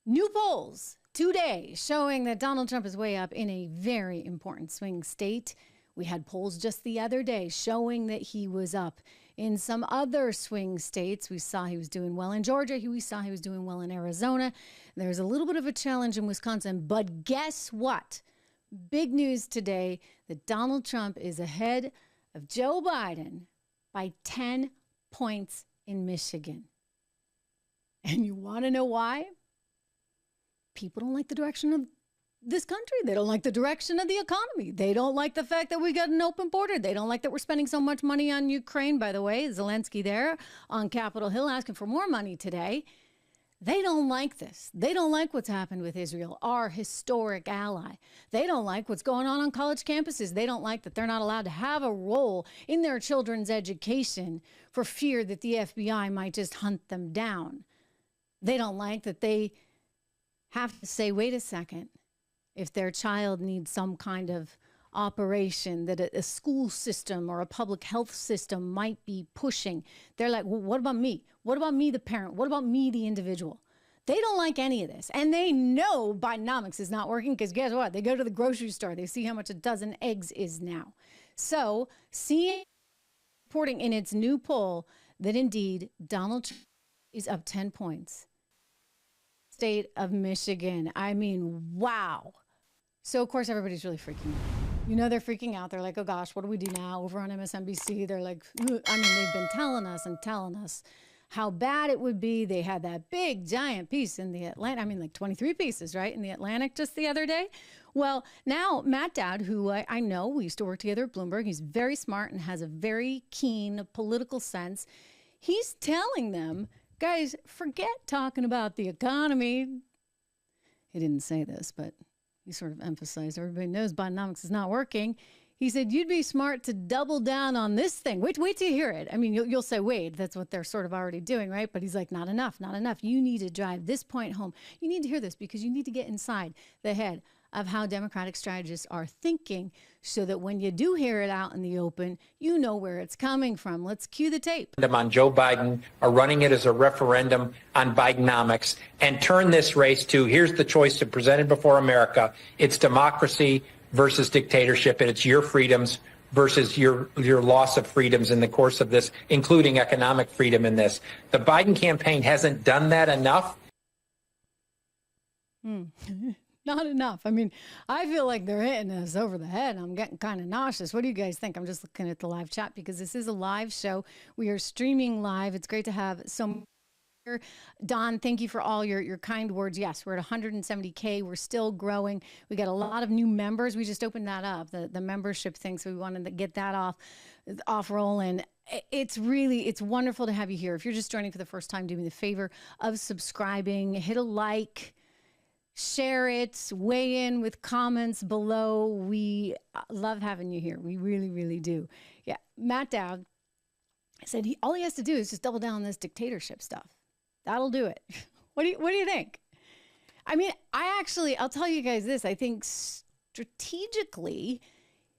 New polls today showing that Donald Trump is way up in a very important swing state. We had polls just the other day showing that he was up in some other swing states. We saw he was doing well in Georgia. We saw he was doing well in Arizona. There's a little bit of a challenge in Wisconsin. But guess what? Big news today that Donald Trump is ahead of Joe Biden by 10 points in Michigan. And you want to know why? People don't like the direction of this country. They don't like the direction of the economy. They don't like the fact that we got an open border. They don't like that we're spending so much money on Ukraine. By the way, Zelensky there on Capitol Hill asking for more money today. They don't like this. They don't like what's happened with Israel, our historic ally. They don't like what's going on college campuses. They don't like that they're not allowed to have a role in their children's education for fear that the FBI might just hunt them down. They don't like that they have to say, wait a second, if their child needs some kind of operation that a school system or a public health system might be pushing, they're like, well, what about me? What about me, the parent? What about me, the individual? They don't like any of this. And they know Bidenomics is not working because guess what? They go to the grocery store. They see how much a dozen eggs is now. So CNN reporting in its new poll that indeed Donald Trump is up 10 points. State of Michigan. I mean, wow. So, of course, everybody's really freaking out. You know, they're freaking out. They're like, oh, gosh, what do we do now? Over on MSNBC, they're like, I mean, they've been telling us how bad it would be. They had that big, giant piece in the Atlantic. I mean, like 23 pieces, right, in the Atlantic just the other day. Well, now Matt Dowd, who I know, we used to work together at Bloomberg. He's very smart and has a very keen political sense. He's telling them, guys, forget talking about the economy. He didn't say this, but he sort of emphasized everybody knows Bidenomics is not working. He said, you'd be smart to double down on this thing. Wait till you hear it. I mean, you'll say, wait, that's what they're sort of already doing, right? But he's like, not enough. You need to drive this point home. You need to hear this because you need to get inside the head of how Democratic strategists are thinking so that when you do hear it out in the open, you know where it's coming from. Let's cue the tape. On Joe Biden, are running it as a referendum on Bidenomics and turn this race to, here's the choice to presented before America. It's democracy versus dictatorship, and it's your freedoms versus your loss of freedoms in the course of this, including economic freedom in this. The Biden campaign hasn't done that enough. Not enough. I mean, I feel like they're hitting us over the head. I'm getting kind of nauseous. What do you guys think? I'm just looking at the live chat because this is a live show. We are streaming live. It's great to have so here. Don, thank you for all your kind words. Yes, we're at 170K. We're still growing. We got a lot of new members. We just opened that up, the membership thing. So we wanted to get that off rolling. It's wonderful to have you here. If you're just joining for the first time, do me the favor of subscribing, hit a like, share it, weigh in with comments below. We love having you here. We really, really do. Yeah. Matt Dowd said all he has to do is just double down on this dictatorship stuff. That'll do it. What do you think? I mean, I'll tell you guys this. I think strategically,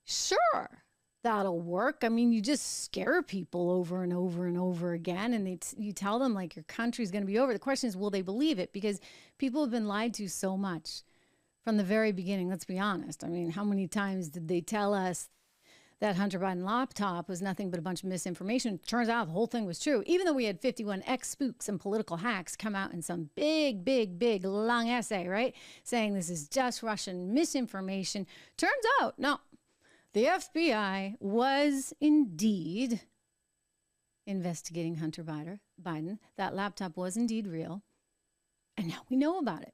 sure, that'll work. I mean, you just scare people over and over and over again, and you tell them like your country's going to be over. The question is, will they believe it? Because people have been lied to so much from the very beginning. Let's be honest. I mean, how many times did they tell us that Hunter Biden laptop was nothing but a bunch of misinformation? Turns out the whole thing was true. Even though we had 51 ex-spooks and political hacks come out in some big, long essay, right? Saying this is just Russian misinformation. Turns out, no. The FBI was indeed investigating Hunter Biden. That laptop was indeed real. And now we know about it.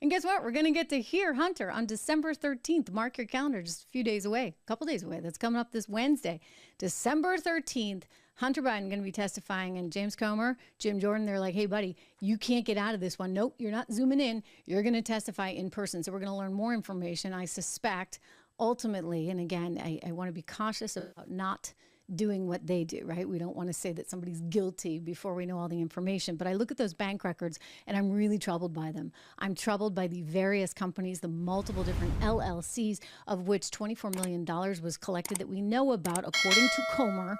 And guess what? We're going to get to hear Hunter on December 13th. Mark your calendar, just a few days away, a couple days away. That's coming up this Wednesday. December 13th, Hunter Biden going to be testifying. And James Comer, Jim Jordan, they're like, hey, buddy, you can't get out of this one. Nope, you're not zooming in. You're going to testify in person. So we're going to learn more information, I suspect, ultimately. And again, I want to be cautious about not doing what they do, right? We don't want to say that somebody's guilty before we know all the information. But I look at those bank records and I'm really troubled by them. I'm troubled by the various companies, the multiple different LLCs, of which $24 million was collected that we know about, according to Comer.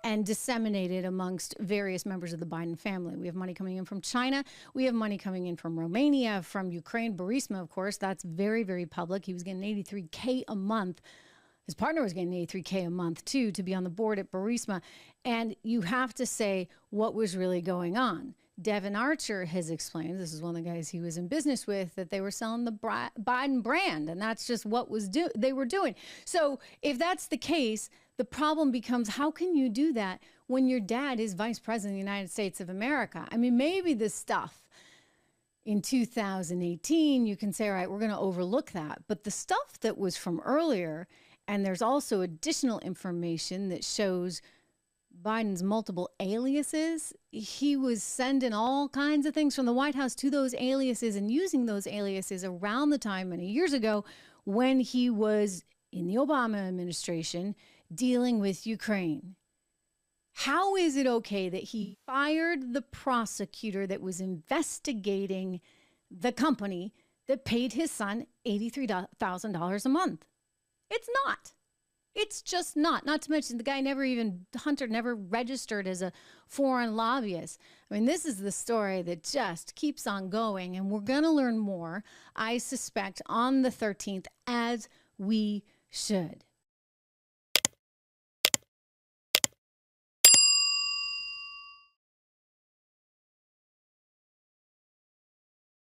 and disseminated amongst various members of the Biden family. We have money coming in from China. We have money coming in from Romania, from Ukraine, Burisma, of course. That's very, very public. He was getting $83K a month. His partner was getting $83K a month, too, to be on the board at Burisma. And you have to say what was really going on. Devin Archer has explained, this is one of the guys he was in business with, that they were selling the Biden brand, and that's just what they were doing. So if that's the case, the problem becomes, how can you do that when your dad is vice president of the United States of America? I mean, maybe this stuff in 2018, you can say, all right, we're going to overlook that. But the stuff that was from earlier, and there's also additional information that shows Biden's multiple aliases. He was sending all kinds of things from the White House to those aliases and using those aliases around the time many years ago when he was in the Obama administration dealing with Ukraine. How is it okay that he fired the prosecutor that was investigating the company that paid his son $83,000 a month? It's not. It's just not. Not to mention the guy Hunter never registered as a foreign lobbyist. I mean, this is the story that just keeps on going, and we're going to learn more, I suspect, on the 13th, as we should.